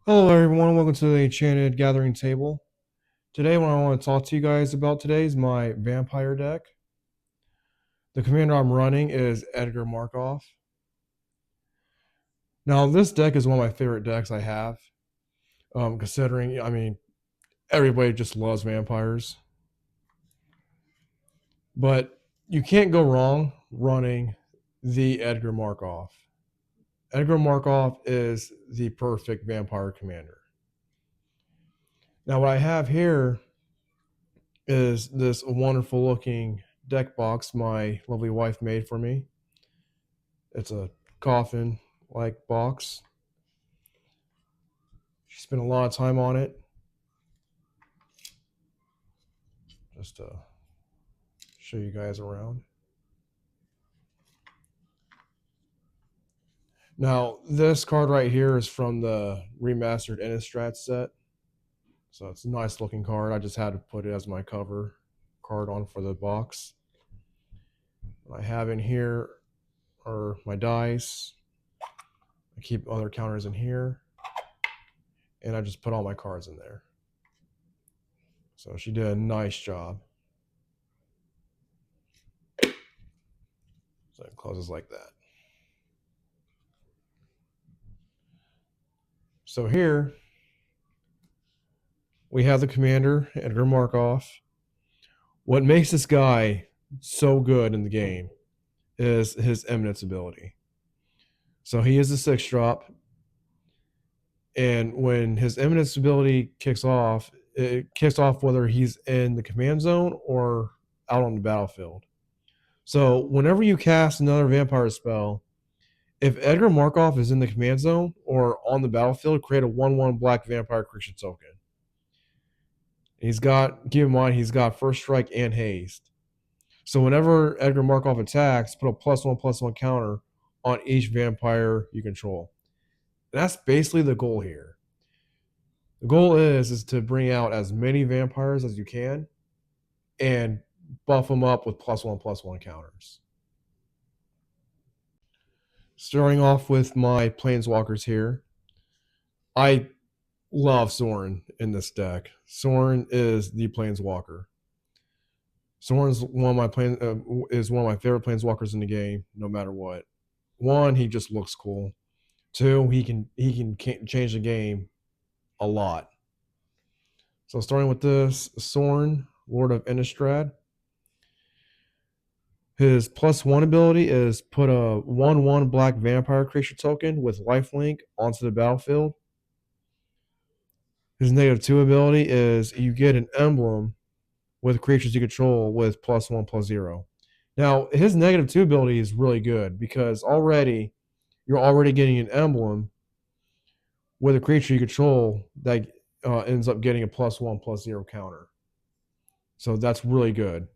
Hello, everyone. Welcome to the Enchanted Gathering Table. Today, what I want to talk to you guys about today is my vampire deck. The commander I'm running is Edgar Markov. Now, this deck is one of my favorite decks I have, considering, everybody just loves vampires. But you can't go wrong running the Edgar Markov. Edgar Markov is the perfect vampire commander. Now, what I have here is this wonderful looking deck box my lovely wife made for me. It's a coffin like box. She spent a lot of time on it. Just to show you guys around. Now, this card right here is from the remastered Innistrad set. So it's a nice looking card. I just had to put it as my cover card on for the box. What I have in here are my dice. I keep other counters in here. And I just put all my cards in there. So she did a nice job. So it closes like that. So here we have the commander, Edgar Markov. What makes this guy so good in the game is his eminence ability. So he is a 6-drop, and when his eminence ability kicks off, it kicks off whether he's in the command zone or out on the battlefield. So whenever you cast another vampire spell, if Edgar Markov is in the command zone or on the battlefield, create a 1/1 black vampire creature token. Keep in mind, he's got first strike and haste. So whenever Edgar Markov attacks, put a +1/+1 counter on each vampire you control. And that's basically the goal here. The goal is to bring out as many vampires as you can and buff them up with +1/+1 counters. Starting off with my planeswalkers here. I love Sorin in this deck. Sorin is the planeswalker. Sorin's is one of my favorite planeswalkers in the game, no matter what. One, he just looks cool. Two, he can change the game a lot. So starting with this, Sorin, Lord of Innistrad. His +1 ability is put a 1/1 black vampire creature token with lifelink onto the battlefield. His -2 ability is you get an emblem with creatures you control with +1/+0. Now, his -2 ability is really good because you're already getting an emblem with a creature you control that ends up getting a +1/+0 counter. So that's really good.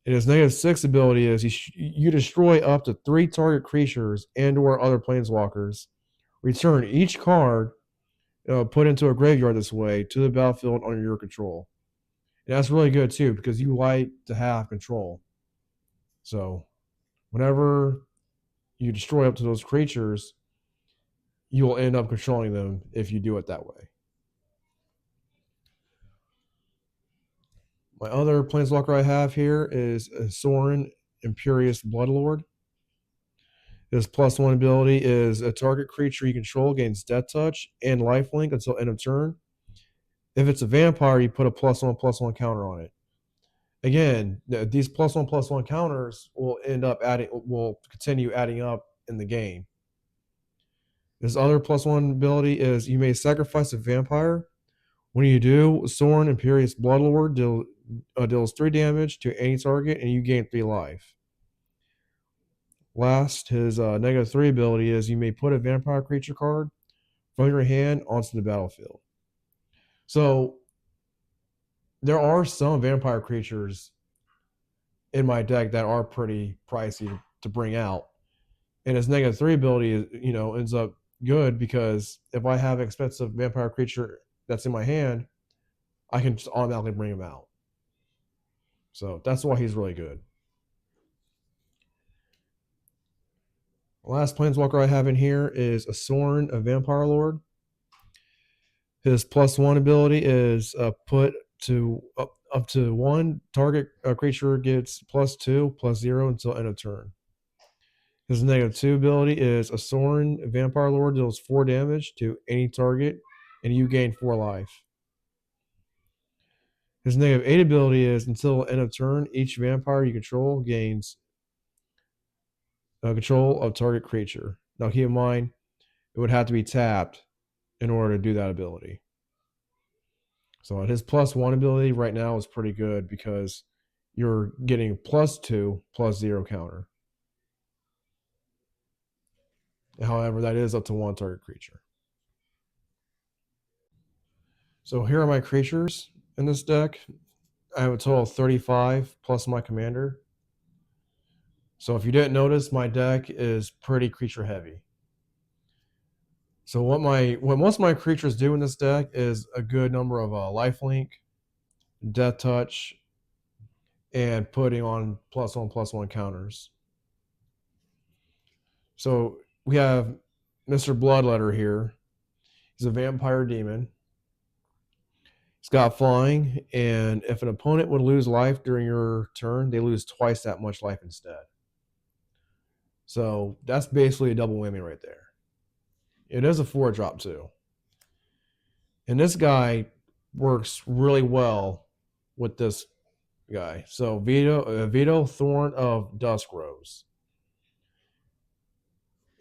And his -6 ability is you destroy up to 3 target creatures and/or other planeswalkers. Return each card put into a graveyard this way to the battlefield under your control. And that's really good too because you like to have control. So whenever you destroy up to those creatures, you will end up controlling them if you do it that way. My other planeswalker I have here is Sorin, Imperious Bloodlord. His +1 ability is a target creature you control gains Death Touch and Lifelink until end of turn. If it's a vampire, you put a +1/+1 counter on it. Again, these +1/+1 counters will continue adding up in the game. His other +1 ability is you may sacrifice a vampire. When you do, Sorin Imperious Bloodlord deals 3 damage to any target, and you gain 3 life. Last, his -3 ability is you may put a vampire creature card from your hand onto the battlefield. So there are some vampire creatures in my deck that are pretty pricey to bring out, and his -3 ability ends up good because if I have an expensive vampire creature that's in my hand, I can just automatically bring him out. So that's why he's really good. Last planeswalker I have in here is a Sorin, a Vampire Lord. His +1 ability is put to up to 1. Target creature gets +2/+0 until end of turn. His -2 ability is a Sorin, a Vampire Lord, deals 4 damage to any target, and you gain 4 life. His -8 ability is until end of turn, each vampire you control gains control of target creature. Now keep in mind, it would have to be tapped in order to do that ability. So his +1 ability right now is pretty good because you're getting +2/+0 counter. However, that is up to 1 target creature. So here are my creatures in this deck. I have a total of 35 plus my commander. So if you didn't notice, my deck is pretty creature heavy. So what most of my creatures do in this deck is a good number of lifelink, death touch, and putting on +1/+1 counters. So we have Mr. Bloodletter here. He's a vampire demon. He's got flying, and if an opponent would lose life during your turn, they lose twice that much life instead. So that's basically a double whammy right there. It is a 4-drop too. And this guy works really well with this guy. So Vito Thorn of Dusk Rose.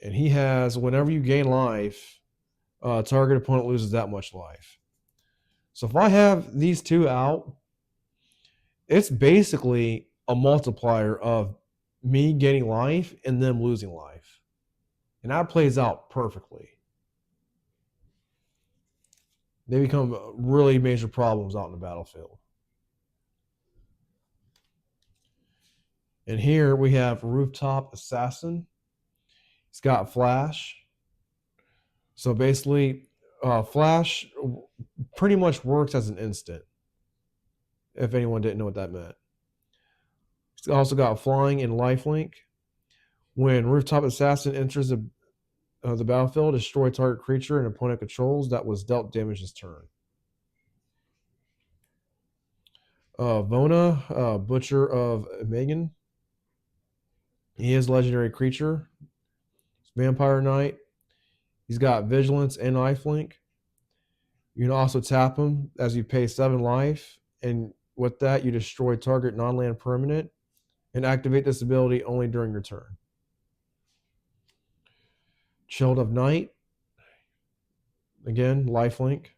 And he has, whenever you gain life, target opponent loses that much life. So if I have these two out, it's basically a multiplier of me gaining life and them losing life. And that plays out perfectly. They become really major problems out in the battlefield. And here we have Rooftop Assassin. He's got Flash. So basically, Flash pretty much works as an instant, if anyone didn't know what that meant. He's also got Flying and Lifelink. When Rooftop Assassin enters the battlefield, destroy target creature and opponent controls that was dealt damage this turn. Vona, Butcher of Megan. He is a legendary creature. He's Vampire Knight. He's got Vigilance and Lifelink. You can also tap him as you pay 7 life, and with that, you destroy target non-land permanent and activate this ability only during your turn. Chilled of Night. Again, Lifelink.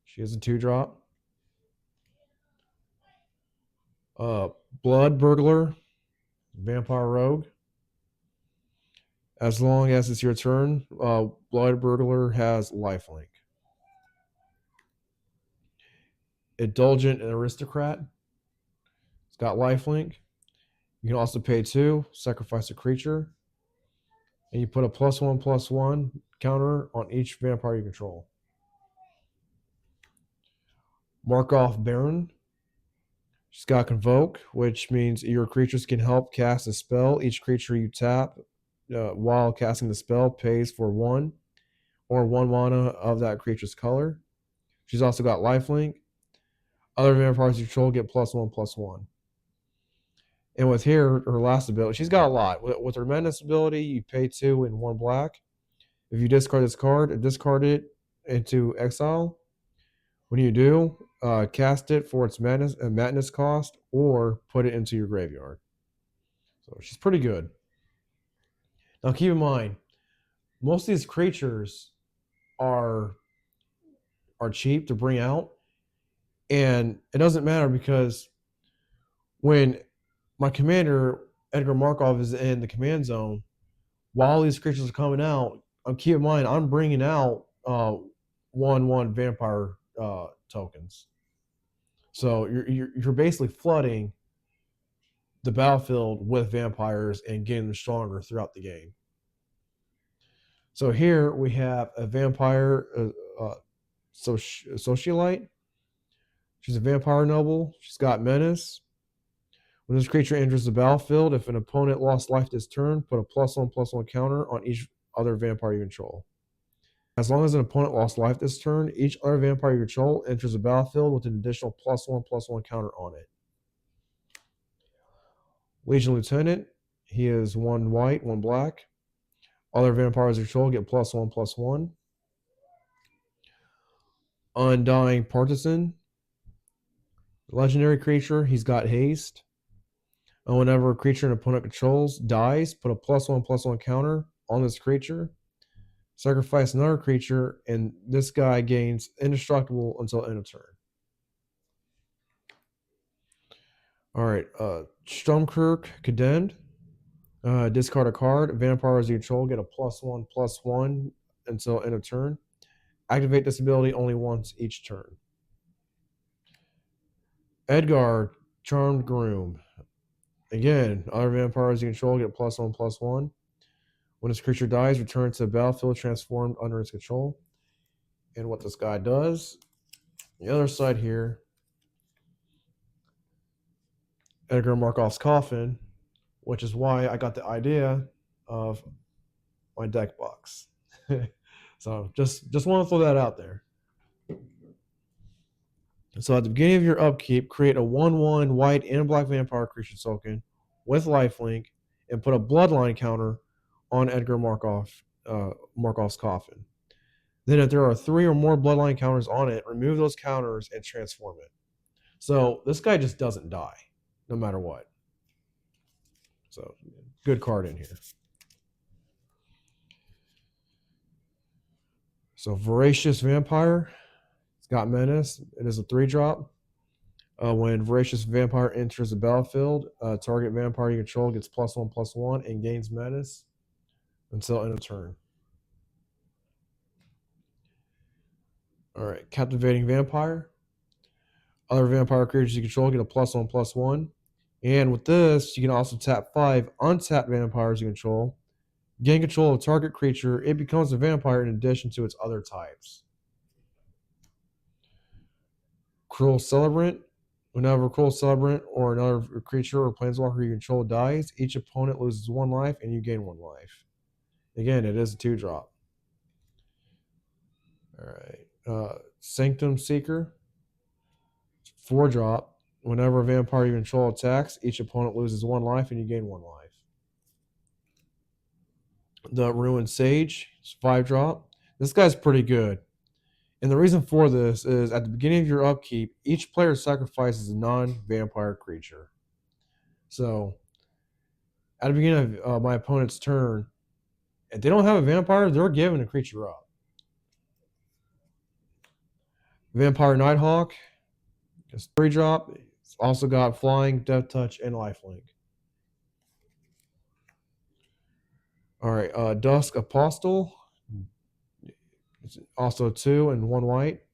She has a 2-drop. Blood Burglar, Vampire Rogue. As long as it's your turn, Blood Burglar has Lifelink. Indulgent and Aristocrat. It's got Lifelink. You can also pay 2, sacrifice a creature, and you put a +1/+1 counter on each vampire you control. Markov Baron. She's got Convoke, which means your creatures can help cast a spell. Each creature you tap while casting the spell pays for 1 or 1 mana of that creature's color. She's also got Lifelink. Other vampires you control get +1/+1. And with her last ability, she's got a lot. With her Menace ability, you pay 2 and 1 black. If you discard this card, discard it into exile. When you do, cast it for its madness cost, or put it into your graveyard. So she's pretty good. Now keep in mind, most of these creatures are cheap to bring out, and it doesn't matter because when my commander Edgar Markov is in the command zone, while these creatures are coming out, keep in mind I'm bringing out 1/1 vampire tokens. So you're basically flooding the battlefield with vampires and getting them stronger throughout the game. So here we have a vampire socialite. She's a vampire noble. She's got menace. When this creature enters the battlefield, if an opponent lost life this turn, put a +1/+1 counter on each other vampire you control. As long as an opponent lost life this turn, each other vampire you control enters the battlefield with an additional +1/+1 counter on it. Legion Lieutenant, he is 1 white, 1 black. Other vampires you control get +1/+1. Undying Partisan, legendary creature, he's got haste. And whenever a creature an opponent controls dies, put a +1/+1 counter on this creature. Sacrifice another creature, and this guy gains indestructible until end of turn. All right, Stromkirk Condemned. Discard a card. Vampires you control get a +1/+1 until end of turn. Activate this ability only once each turn. Edgar, Charmed Groom. Again, other vampires you control get +1/+1. When this creature dies, return to the battlefield transformed under its control. And what this guy does, the other side here, Edgar Markov's Coffin, which is why I got the idea of my deck box. So just want to throw that out there. So at the beginning of your upkeep, create a 1/1 white and black vampire creature token with lifelink and put a bloodline counter on Edgar Markov's Coffin. Then if there are 3 or more bloodline counters on it, remove those counters and transform it. So this guy just doesn't die, no matter what. So good card in here. So Voracious Vampire, it's got Menace. It is a 3-drop. When Voracious Vampire enters the battlefield, target vampire you control gets +1/+1 and gains Menace until end of turn. All right, Captivating Vampire. Other vampire creatures you control get a +1/+1. And with this, you can also tap 5 untapped vampires you control. Gain control of target creature. It becomes a vampire in addition to its other types. Cruel Celebrant. Whenever a Cruel Celebrant or another creature or planeswalker you control dies, each opponent loses 1 life and you gain 1 life. Again, it is a 2-drop. All right. Sanctum Seeker. 4-drop. Whenever a vampire you control attacks, each opponent loses 1 life and you gain 1 life. The Ruined Sage. It's 5-drop. This guy's pretty good. And the reason for this is at the beginning of your upkeep, each player sacrifices a non-vampire creature. So at the beginning of my opponent's turn, if they don't have a vampire, they're giving a creature up. Vampire Nighthawk. It's 3-drop. It's also got flying, death touch, and lifelink. All right, Dusk Apostle. It's also 2 and 1 white.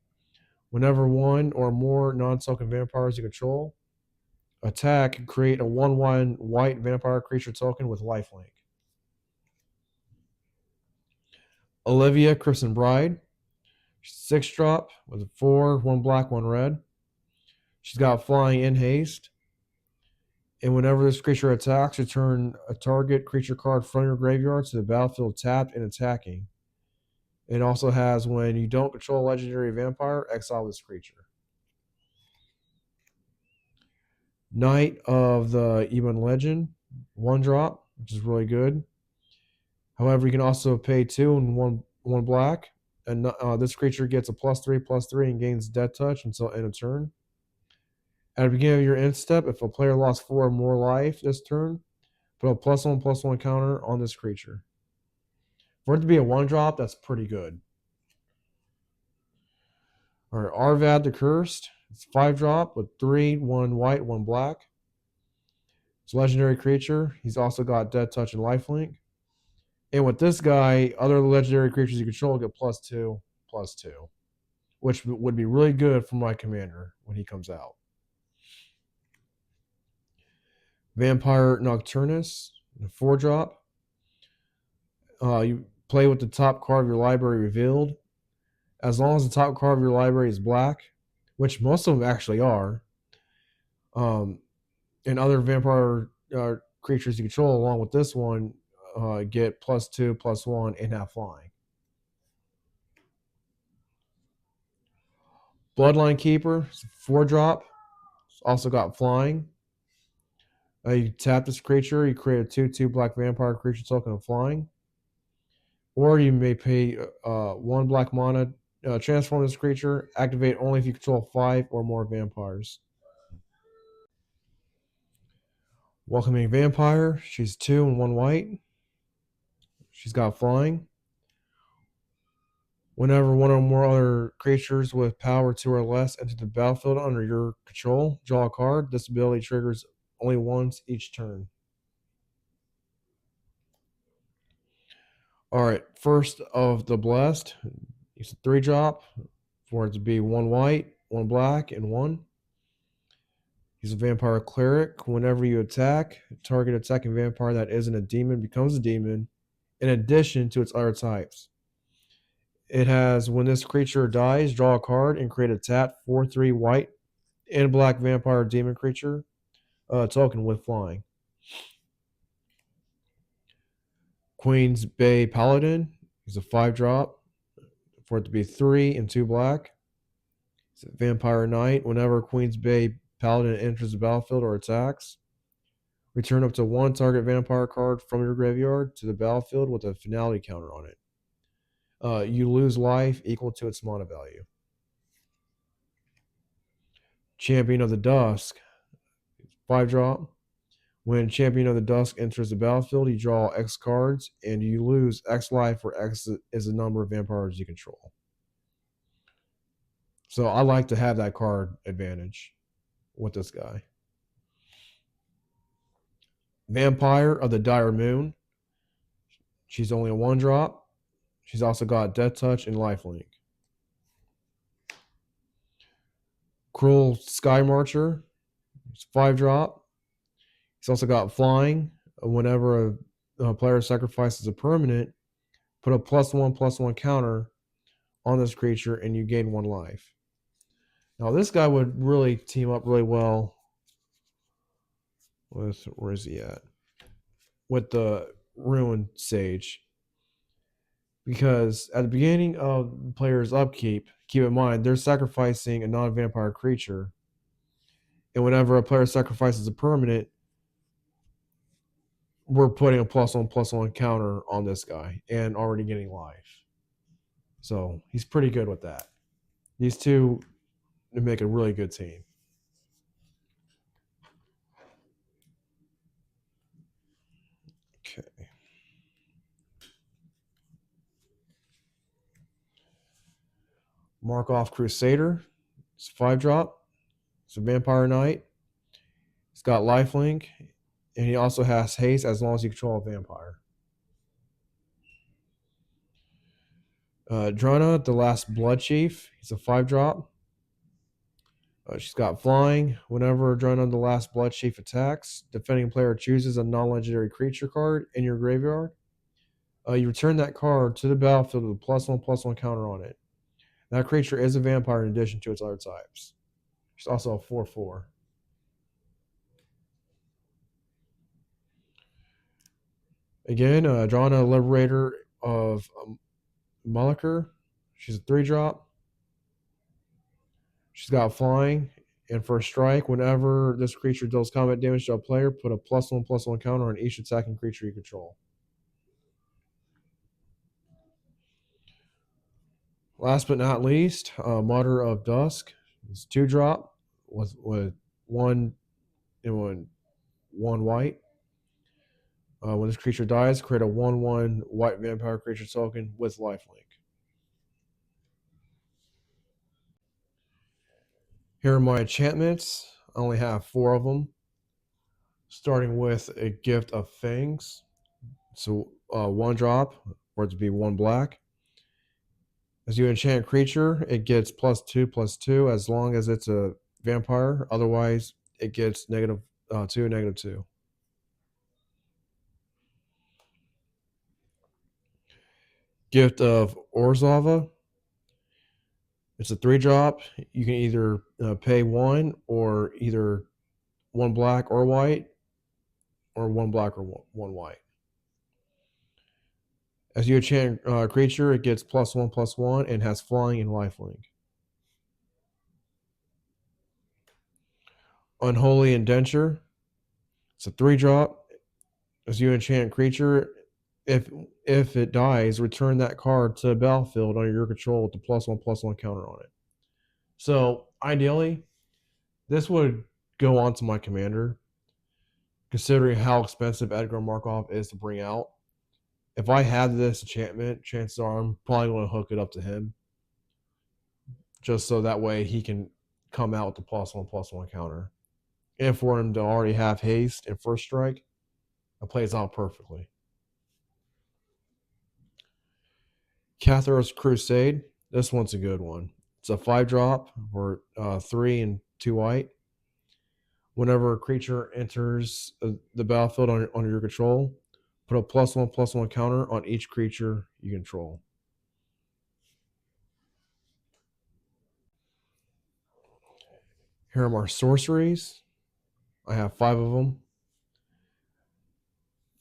Whenever 1 or more non-token vampires you control attack, create a 1/1 white vampire creature token with lifelink. Olivia Crimson Bride. 6-drop with a 4, 1 black, 1 red. She's got flying and haste. And whenever this creature attacks, return a target creature card from your graveyard to the battlefield tapped and attacking. It also has, when you don't control a legendary vampire, exile this creature. Knight of the Ebon Legend, 1-drop, which is really good. However, you can also pay 2 and 1 black. And this creature gets a +3/+3 and gains death touch until end of turn. At the beginning of your end step, if a player lost 4 or more life this turn, put a +1/+1 counter on this creature. For it to be a 1-drop, that's pretty good. All right, Arvad the Cursed. It's 5-drop with 3, 1 white, 1 black. It's a legendary creature. He's also got death touch and lifelink. And with this guy, other legendary creatures you control get +2/+2, which would be really good for my commander when he comes out. Vampire Nocturnus, 4-drop. You play with the top card of your library revealed. As long as the top card of your library is black, which most of them actually are, and And other vampire creatures you control along with this one get +2/+1 and have flying. Bloodline Keeper, 4-drop, also got flying. You tap this creature, you create a 2/2 black vampire creature token of flying. Or you may pay 1 black mana, transform this creature, activate only if you control 5 or more vampires. Welcoming Vampire, she's 2 and 1 white. She's got flying. Whenever one or more other creatures with power 2 or less enter the battlefield under your control, draw a card. This ability triggers only once each turn. Alright, first of the Blessed. It's a 3-drop for it to be 1 white, 1 black, and 1. He's a vampire cleric. Whenever you attack, target attacking vampire that isn't a demon becomes a demon, in addition to its other types. It has, when this creature dies, draw a card and create a tap 4/3 white and black vampire demon creature token with flying. Queen's Bay Paladin. He's a 5-drop for it to be 3 and 2 black. He's a vampire knight. Whenever Queen's Bay Paladin enters the battlefield or attacks, return up to 1 target vampire card from your graveyard to the battlefield with a finality counter on it. You lose life equal to its mana value. Champion of the Dusk, 5-drop. When Champion of the Dusk enters the battlefield, you draw X cards and you lose X life, where X is the number of vampires you control. So I like to have that card advantage with this guy. Vampire of the Dire Moon. She's only a 1-drop. She's also got Death Touch and Lifelink. Cruel Sky Marcher. It's 5-drop. He's also got flying. Whenever a player sacrifices a permanent, put a +1/+1 counter on this creature and you gain 1 life. Now this guy would really team up really well with, where is he at? With the Ruined Sage. Because at the beginning of the player's upkeep, keep in mind they're sacrificing a non-vampire creature. And whenever a player sacrifices a permanent, we're putting a +1/+1 counter on this guy and already getting life. So he's pretty good with that. These two make a really good team. Okay. Markov Crusader. It's a 5-drop. It's a vampire knight. He's got lifelink, and he also has haste as long as you control a vampire. Drona, the Last Blood Chief. He's a 5-drop. She's got flying. Whenever Drona, the Last Blood Chief attacks, defending player chooses a non-legendary creature card in your graveyard. You return that card to the battlefield with a +1/+1 counter on it. That creature is a vampire in addition to its other types. She's also a 4/4. Again, Drona, Liberator of Mulliker. She's a 3-drop. She's got flying, and for a strike, whenever this creature deals combat damage to a player, put a +1/+1 counter on each attacking creature you control. Last but not least, Martyr of Dusk. It's 2-drop with 1 and 1 white. When this creature dies, create a 1/1 white vampire creature token with lifelink. Here are my enchantments. I only have 4 of them. Starting with a Gift of Fangs. So 1-drop, or it to be 1 black. As you enchant a creature, it gets +2/+2 as long as it's a vampire. Otherwise, it gets -2, -2. Gift of Orzhova. It's a 3-drop. You can either pay 1 or either one black or white, or one black or one white. As you enchant a creature, it gets +1/+1 and has flying and lifelink. Unholy Indenture. It's a 3-drop. As you enchant creature, if it dies, return that card to the battlefield under your control with the +1/+1 counter on it. So ideally, this would go on to my commander, considering how expensive Edgar Markov is to bring out. If I have this enchantment, chances are I'm probably going to hook it up to him, just so that way he can come out with the +1/+1 counter. And for him to already have haste and first strike, it plays out perfectly. Catharos Crusade. This one's a good one. It's a 5-drop for 3 and 2 white. Whenever a creature enters the battlefield under your control, put a +1/+1 counter on each creature you control. Here are my sorceries. I have 5 of them.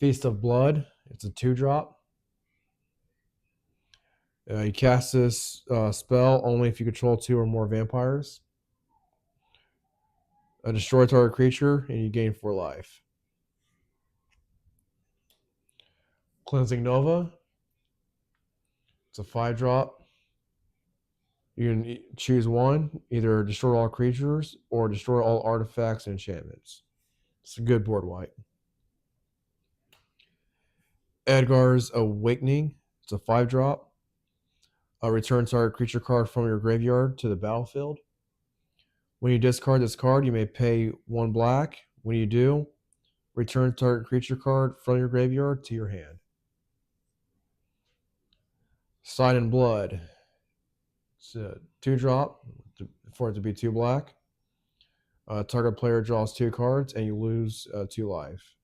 Feast of Blood. It's a 2-drop. You cast this spell only if you control 2 or more vampires. Destroy target creature, and you gain 4 life. Cleansing Nova. It's a 5-drop. You can choose one, either destroy all creatures or destroy all artifacts and enchantments. It's a good board wipe. Edgar's Awakening. It's a 5-drop. Return target creature card from your graveyard to the battlefield. When you discard this card, you may pay 1 black. When you do, return target creature card from your graveyard to your hand. Sign in Blood. It's a 2-drop for it to be 2 black. Target player draws 2 cards and you lose 2 life.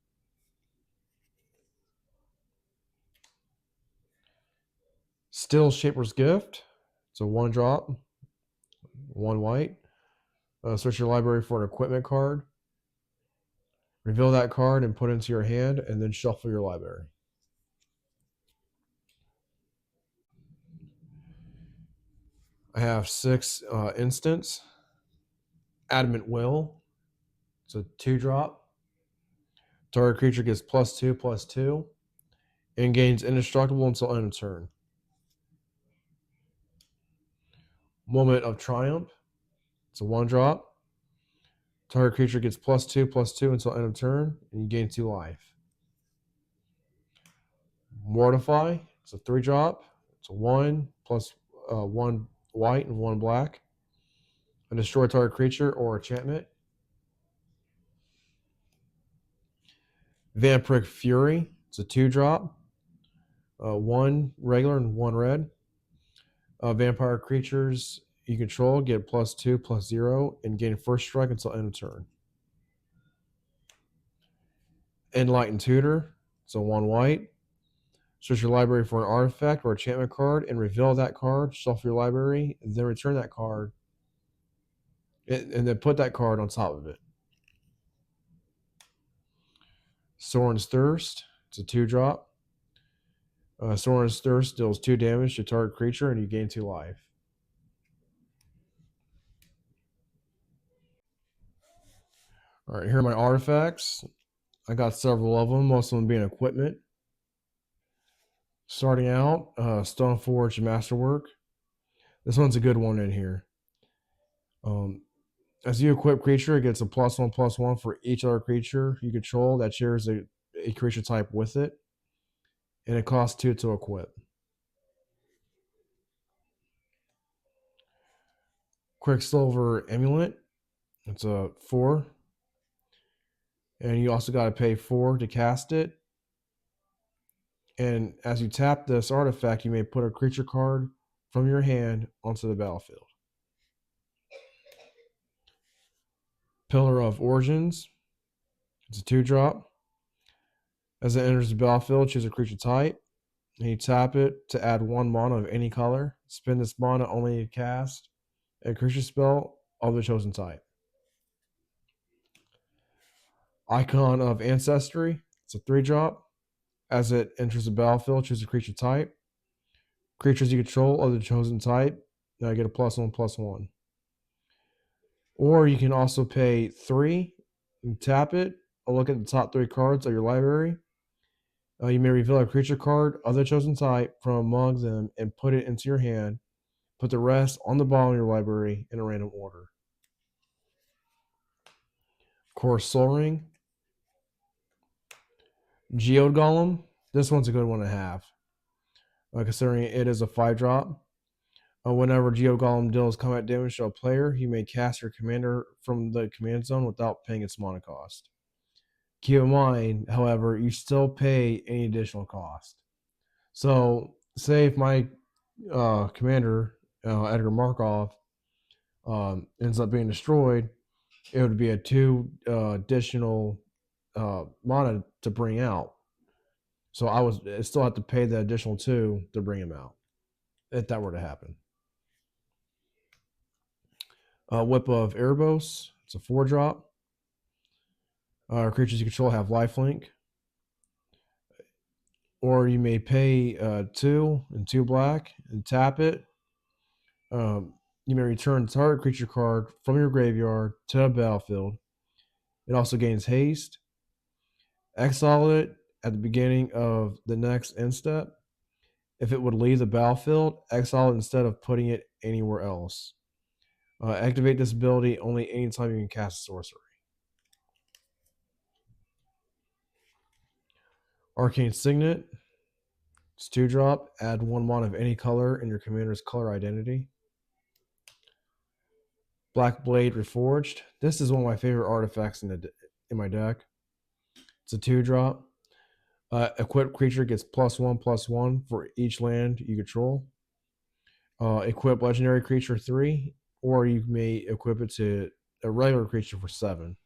Steel Shaper's Gift. It's a 1-drop, 1 white. Search your library for an equipment card. Reveal that card and put it into your hand, and then shuffle your library. I have 6 instants. Adamant Will. It's a 2-drop. Target creature gets +2/+2 and gains indestructible until end of turn. Moment of Triumph. It's a 1-drop. Target creature gets +2/+2 until end of turn, and you gain 2 life. Mortify. It's a 3-drop. It's a 1 plus 1 white and 1 black. A destroy target creature or enchantment. Vampiric Fury. It's a 2-drop. 1 regular and 1 red. Vampire creatures you control get +2/+0 and gain first strike until end of turn. Enlightened Tutor. It's a 1 white. Search your library for an artifact or enchantment card and reveal that card, shuffle your library, and then return that card, and then put that card on top of it. Sorin's Thirst. It's a 2-drop. Sorin's Thirst deals 2 damage to target creature, and you gain 2 life. All right, here are my artifacts. I got several of them, most of them being equipment. Starting out, Stoneforge Masterwork. This one's a good one in here. As you equip creature, it gets a +1/+1 for each other creature you control that shares a creature type with it, and it costs 2 to equip. Quicksilver Amulet. It's a 4. And you also got to pay 4 to cast it. And as you tap this artifact, you may put a creature card from your hand onto the battlefield. Pillar of Origins. It's a 2-drop. As it enters the battlefield, choose a creature type. And you tap it to add 1 mana of any color. Spend this mana only to cast a creature spell of the chosen type. Icon of Ancestry. It's a 3-drop. As it enters the battlefield, choose a creature type. Creatures you control of the chosen type, now you get a +1/+1. Or you can also pay 3 and tap it, or look at the top 3 cards of your library. You may reveal a creature card of the chosen type from among them and put it into your hand. Put the rest on the bottom of your library in a random order. Of course, Soul Ring. Geode Golem. This one's a good one to have, considering it is a 5-drop. Whenever Geode Golem deals combat damage to a player, you may cast your commander from the command zone without paying its mana cost. Keep in mind, however, you still pay any additional cost. So, say if my commander, Edgar Markov, ends up being destroyed, it would be a 2 additional mana to bring out. So I still have to pay the additional 2 to bring him out, if that were to happen. Whip of Erebos. It's a 4-drop. Creatures you control have lifelink. Or you may pay 2 and 2 black and tap it. You may return target creature card from your graveyard to the battlefield. It also gains haste. Exile it at the beginning of the next end step. If it would leave the battlefield, exile it instead of putting it anywhere else. Activate this ability only anytime you can cast a sorcery. Arcane Signet. It's 2-drop. Add 1 mana of any color in your commander's color identity. Black Blade Reforged. This is one of my favorite artifacts in my deck. It's a 2-drop. Equipped creature gets +1/+1 for each land you control. Equip legendary creature 3, or you may equip it to a regular creature for 7.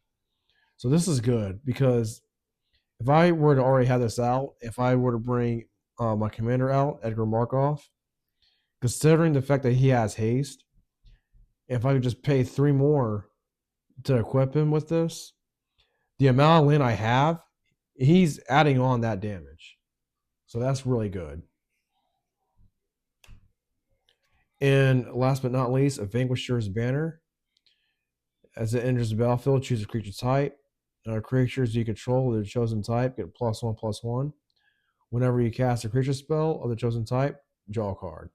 So this is good because if I were to already have this out, if I were to bring my commander out, Edgar Markov, considering the fact that he has haste, if I could just pay 3 more to equip him with this, the amount of land I have, he's adding on that damage. So that's really good. And last but not least, a Vanquisher's Banner. As it enters the battlefield, choose a creature type. Creatures you control of the chosen type get +1/+1. Whenever you cast a creature spell of the chosen type, draw a card.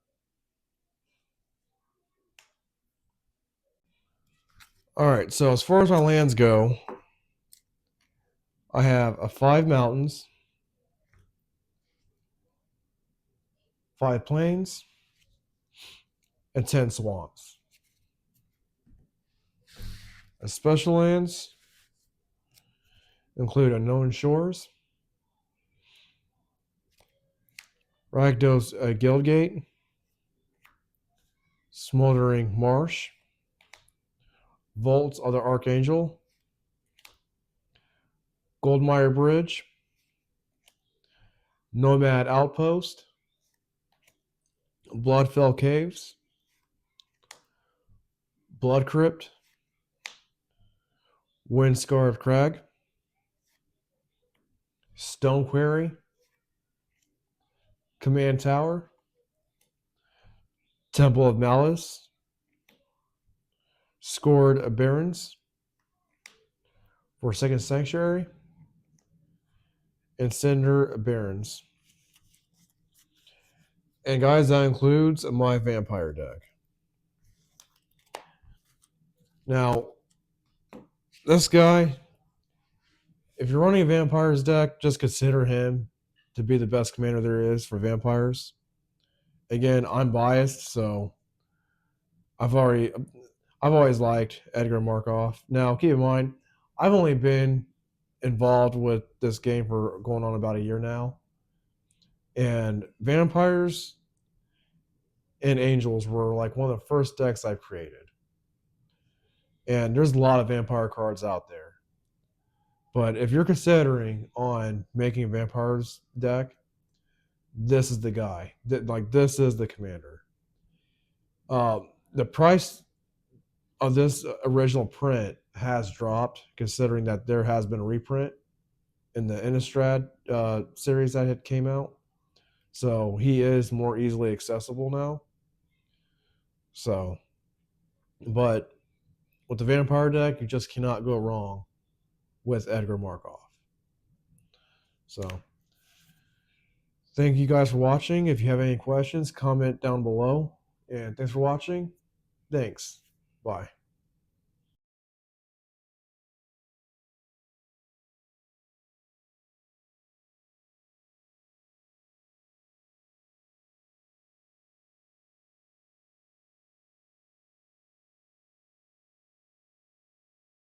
All right, so as far as my lands go, I have 5 mountains, 5 plains, and 10 swamps. As special lands include Unknown Shores, Rakdos Guildgate, Smoldering Marsh, Vaults of the Archangel, Goldmire Bridge, Nomad Outpost, Bloodfell Caves, Blood Crypt, Windscarved Crag, Stone Quarry, Command Tower, Temple of Malice, Scored Barrens, Forsaken Sanctuary, and Cinder Barrens. And guys, that includes my vampire deck. Now, this guy, if you're running a vampires deck, just consider him to be the best commander there is for vampires. Again, I'm biased, so I've always liked Edgar Markov. Now, keep in mind, I've only been involved with this game for going on about a year now. And vampires and angels were like one of the first decks I've created. And there's a lot of vampire cards out there. But if you're considering on making a vampires deck, this is the guy. This is the commander. The price of this original print has dropped, considering that there has been a reprint in the Innistrad series that had came out. So he is more easily accessible now. So, but with the Vampire deck, you just cannot go wrong with Edgar Markov. So, thank you guys for watching. If you have any questions, comment down below. And thanks for watching. Thanks. Bye.